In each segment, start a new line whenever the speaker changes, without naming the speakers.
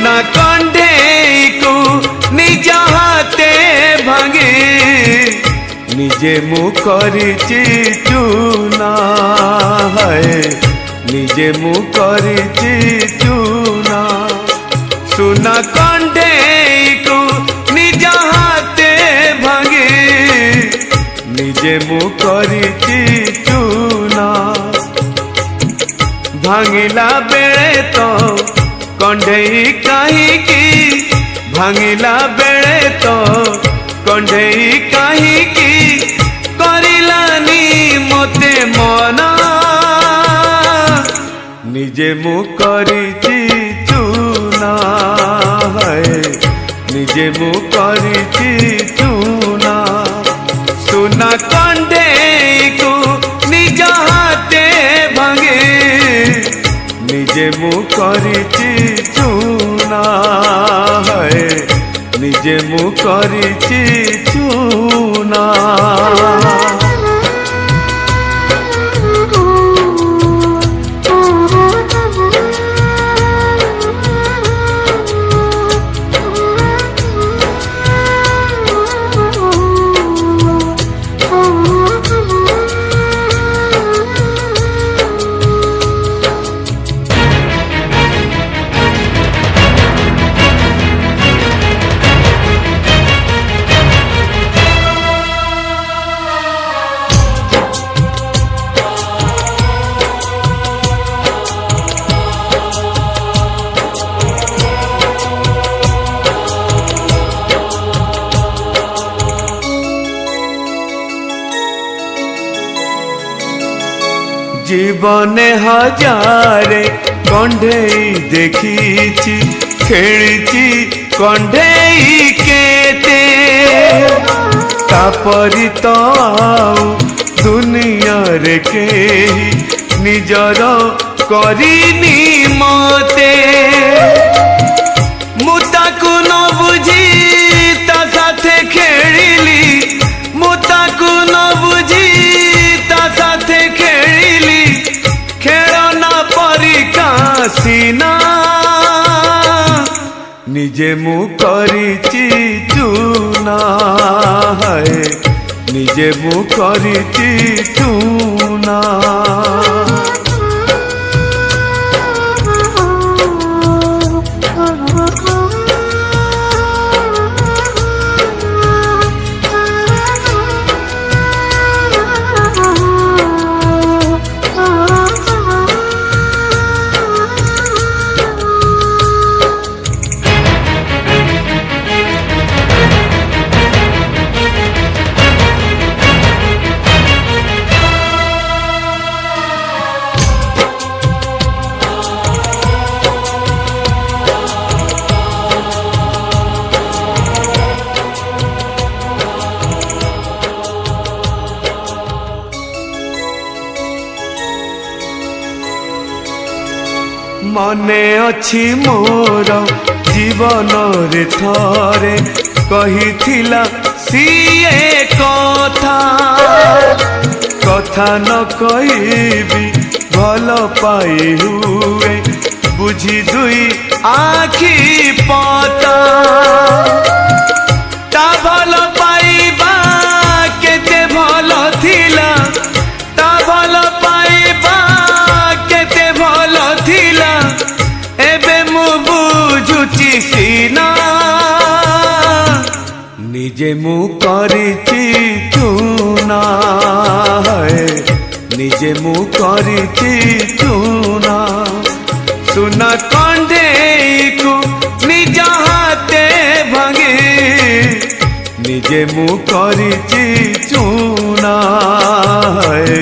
सुना कंढेई को निज हाथे भांगे निजे मु करिछि चूना है निजे मु करिछि चूना सुना कंढेई को निज हाथे भांगे निजे मु करिछि चूना भांगिला बेले तो कंढेई काहीकि भांगिला बेले तो कंढेई काहीकि करिलानी मोते मना निजे मु करिछि चूना है निजे मु करिछि चूना सुना कंढेई को निज हाथे भांगे निजे मु करिछि चूना है निजे मु करिछि चूना जीवने हजारे कंढेई देखिछि खेलिछि कंढेई केते तापरि तो दुनिया रे केही निजर करिनी मते मुताकु न बुझी ता साथे खेलिली मुताकु न बुझी ता साथे खेलिली खेलना परिकासीना निजे मु करिछि चूना है निजे मु करिछि चूना मने अछि मोर जीवन रे थरे कहिथिला सिए कथा कथा न कहिबी भल पाई हुए बुझी दुई आखि पता ता भल पाइबा केते भल थिला ता भल पाइबा केते भल थिला एबे मु बुझुछि सीना निजे मु करिछि चूना है निजे मु करिछि चूना सुना कंढेई को निज हाथे भांगे निजे मु करिछि चूना है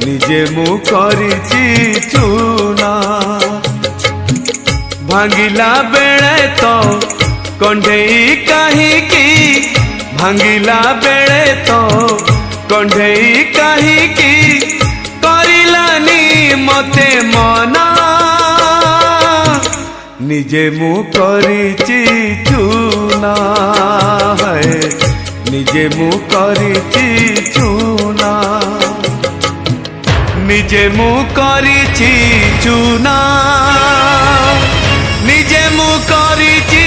निजे मु करिछि चूना भांगिला बेले तो कंढेई काहीकि भांगिला बेले तो कंढेई काहीकि करिलानी मते मना निजे मु करिछि चूना है निजे मु करिछि चूना निजे मु करिछि चूना निजे मु କରିଛି